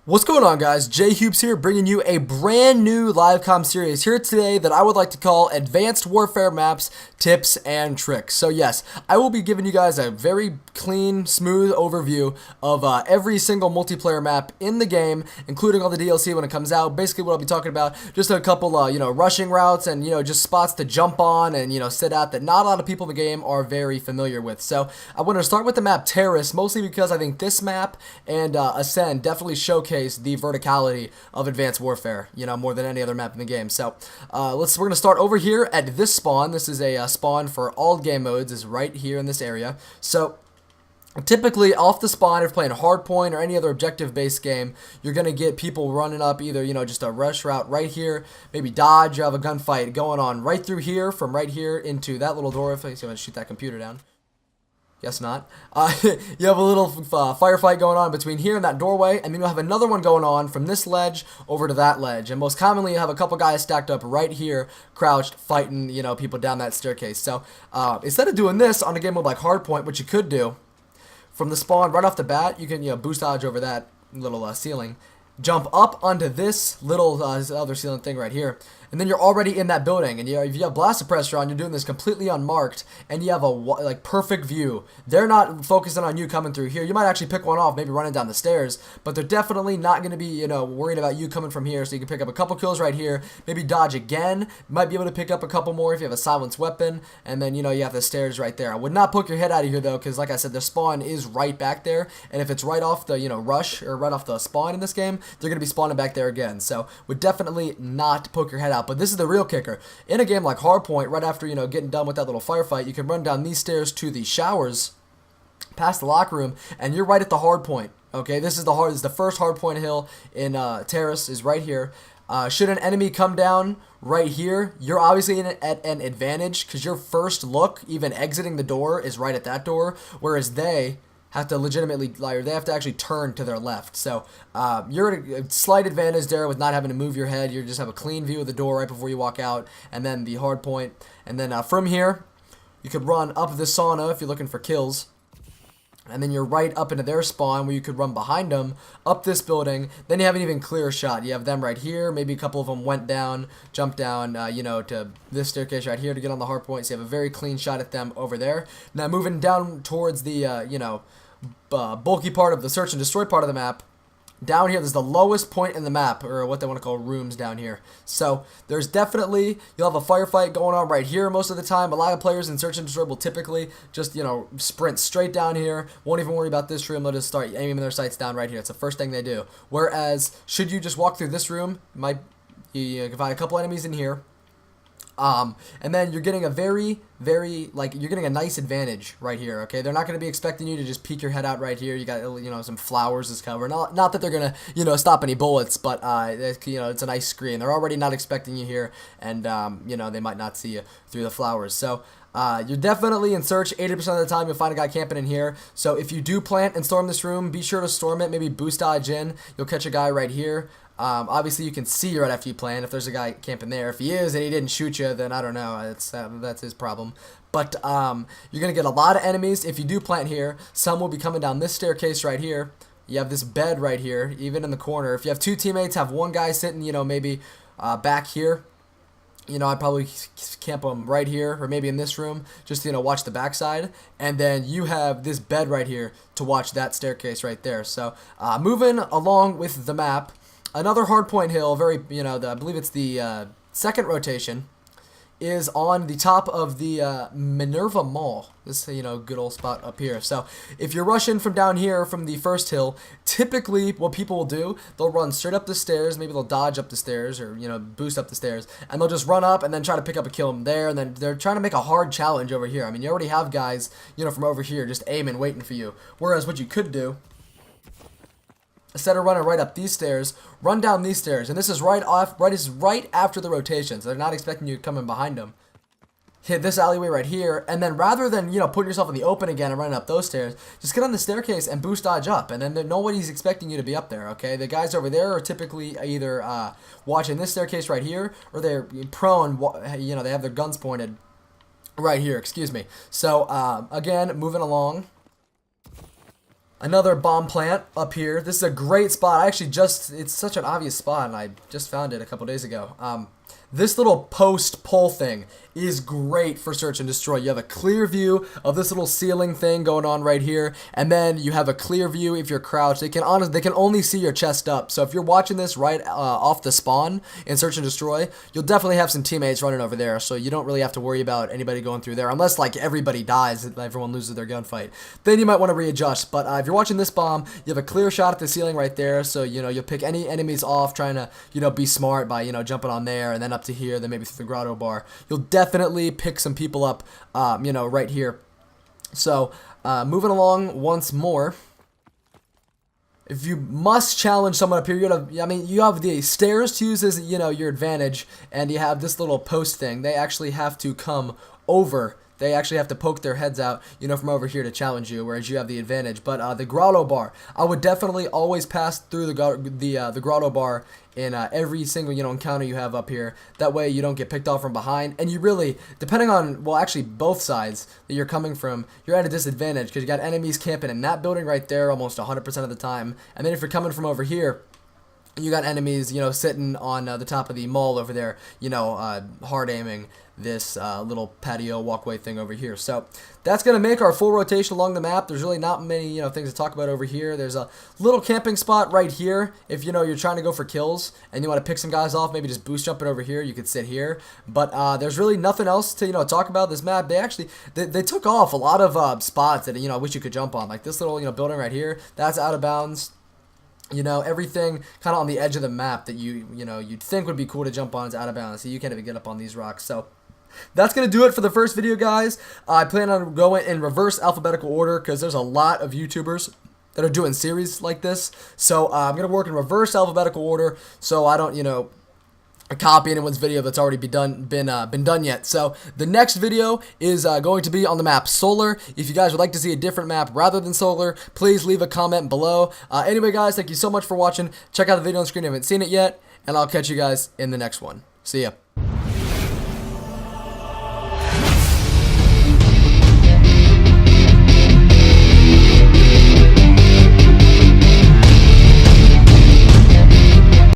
What's going on, guys? Jay Hoops here, bringing you a brand new live comm series here today that I would like to call Advanced Warfare Maps, Tips, and Tricks. So yes, I will be giving you guys a very clean, smooth overview of every single multiplayer map in the game, including all the DLC when it comes out. Basically, what I'll be talking about, just a couple, rushing routes and, just spots to jump on and, sit at that not a lot of people in the game are very familiar with. So I want to start with the map Terrace, mostly because I think this map and Ascend definitely showcase the verticality of Advanced Warfare, more than any other map in the game. So we're going to start over here at this spawn. This is a spawn for all game modes, is right here in this area. So typically, off the spawn, if you're playing Hardpoint or any other objective-based game, you're going to get people running up either, just a rush route right here, maybe dodge, you have a gunfight going on right through here, from right here into that little door. If I'm going to shoot that computer down. Guess not. You have a little firefight going on between here and that doorway, and then you'll have another one going on from this ledge over to that ledge. And most commonly, you have a couple guys stacked up right here, crouched, fighting, people down that staircase. So instead of doing this on a game mode like Hardpoint, which you could do, from the spawn right off the bat, you can boost dodge over that little ceiling, jump up onto this little other ceiling thing right here, and then you're already in that building. And if you have blast suppressor on, you're doing this completely unmarked, and you have a perfect view. They're not focusing on you coming through here. You might actually pick one off, maybe running down the stairs, but they're definitely not going to be worried about you coming from here. So you can pick up a couple kills right here, maybe dodge again. Might be able to pick up a couple more if you have a silenced weapon, and then you have the stairs right there. I would not poke your head out of here though, because like I said, the spawn is right back there, and if it's right off the rush or right off the spawn in this game, they're going to be spawning back there again. So would definitely not poke your head out. But this is the real kicker. In a game like Hardpoint, right after getting done with that little firefight, you can run down these stairs to the showers, past the locker room, and you're right at the hard point. Okay, this is the first hard point hill in Terrace, is right here. Should an enemy come down right here, you're obviously at an advantage because your first look, even exiting the door, is right at that door, whereas they have to they have to actually turn to their left. So you're at a slight advantage there with not having to move your head. You just have a clean view of the door right before you walk out, and then the hard point. And then from here, you could run up the sauna if you're looking for kills. And then you're right up into their spawn where you could run behind them up this building. Then you have an even clearer shot. You have them right here. Maybe a couple of them went down, jumped down, to this staircase right here to get on the hard point. So you have a very clean shot at them over there. Now moving down towards the, bulky part of the search and destroy part of the map. Down here, there's the lowest point in the map, or what they want to call rooms down here. So there's definitely, you'll have a firefight going on right here most of the time. A lot of players in search and destroy will typically just, sprint straight down here. Won't even worry about this room. They'll just start aiming their sights down right here. It's the first thing they do. Whereas, should you just walk through this room, you can find a couple enemies in here. And then you're getting a very, you're getting a nice advantage right here, okay? They're not going to be expecting you to just peek your head out right here. You got, some flowers as cover. Not that they're going to, stop any bullets, but, it's a nice screen. They're already not expecting you here, and, they might not see you through the flowers. So, you're definitely in search. 80% of the time, you'll find a guy camping in here. So if you do plant and storm this room, be sure to storm it. Maybe boost dodge in. You'll catch a guy right here. Obviously, you can see right after you plant if there's a guy camping there. If he is and he didn't shoot you, then I don't know. That's his problem. But you're going to get a lot of enemies if you do plant here. Some will be coming down this staircase right here. You have this bed right here, even in the corner. If you have two teammates, have one guy sitting, maybe back here. I'd probably camp them right here or maybe in this room just to, watch the backside. And then you have this bed right here to watch that staircase right there. So moving along with the map, another hardpoint hill, I believe it's the second rotation, is on the top of the Minerva Mall. This, good old spot up here. So if you're rushing from down here from the first hill, typically what people will do, they'll run straight up the stairs. Maybe they'll dodge up the stairs or, boost up the stairs. And they'll just run up and then try to pick up a kill there. And then they're trying to make a hard challenge over here. I mean, you already have guys, from over here just aiming, waiting for you. Whereas what you could do, instead of running right up these stairs, run down these stairs, and this is right after the rotation, so they're not expecting you coming behind them. Hit this alleyway right here, and then rather than putting yourself in the open again and running up those stairs, just get on the staircase and boost dodge up, and then nobody's expecting you to be up there. Okay, the guys over there are typically either watching this staircase right here, or they're prone. They have their guns pointed right here. Excuse me. So again, moving along. Another bomb plant up here. This is a great spot. It's such an obvious spot, and I just found it a couple days ago. This little post pole thing is great for search and destroy. You have a clear view of this little ceiling thing going on right here, and then you have a clear view if you're crouched. They can only see your chest up. So if you're watching this right off the spawn in search and destroy, you'll definitely have some teammates running over there. So you don't really have to worry about anybody going through there, unless like everybody dies, everyone loses their gunfight. Then you might want to readjust. But if you're watching this bomb, you have a clear shot at the ceiling right there. So you'll pick any enemies off, trying to be smart by jumping on there and then up to here, then maybe through the grotto bar. You'll definitely pick some people up, right here. So, moving along once more. If you must challenge someone up here, you have the stairs to use as, your advantage, and you have this little post thing. They actually have to come over. They actually have to poke their heads out, from over here to challenge you, whereas you have the advantage. But the grotto bar, I would definitely always pass through the grotto bar in every single encounter you have up here. That way you don't get picked off from behind, and you really, depending on, well, actually both sides that you're coming from, you're at a disadvantage because you got enemies camping in that building right there almost 100% of the time. And then if you're coming from over here, you got enemies, sitting on the top of the mall over there, hard aiming this little patio walkway thing over here. So that's going to make our full rotation along the map. There's really not many, things to talk about over here. There's a little camping spot right here. If, you're trying to go for kills and you want to pick some guys off, maybe just boost jumping over here, you could sit here. But there's really nothing else to, talk about this map. They took off a lot of spots that, I wish you could jump on. Like this little, building right here, that's out of bounds. Everything kind of on the edge of the map that you'd think would be cool to jump on is out of bounds, so you can't even get up on these rocks. So that's going to do it for the first video, guys. I plan on going in reverse alphabetical order because there's a lot of YouTubers that are doing series like this. So I'm going to work in reverse alphabetical order so I don't, copy anyone's video that's already been done yet. So the next video is going to be on the map Solar. If you guys would like to see a different map rather than Solar, please leave a comment below. Anyway, guys, thank you so much for watching. Check out the video on the screen if you haven't seen it yet, and I'll catch you guys in the next one. See ya.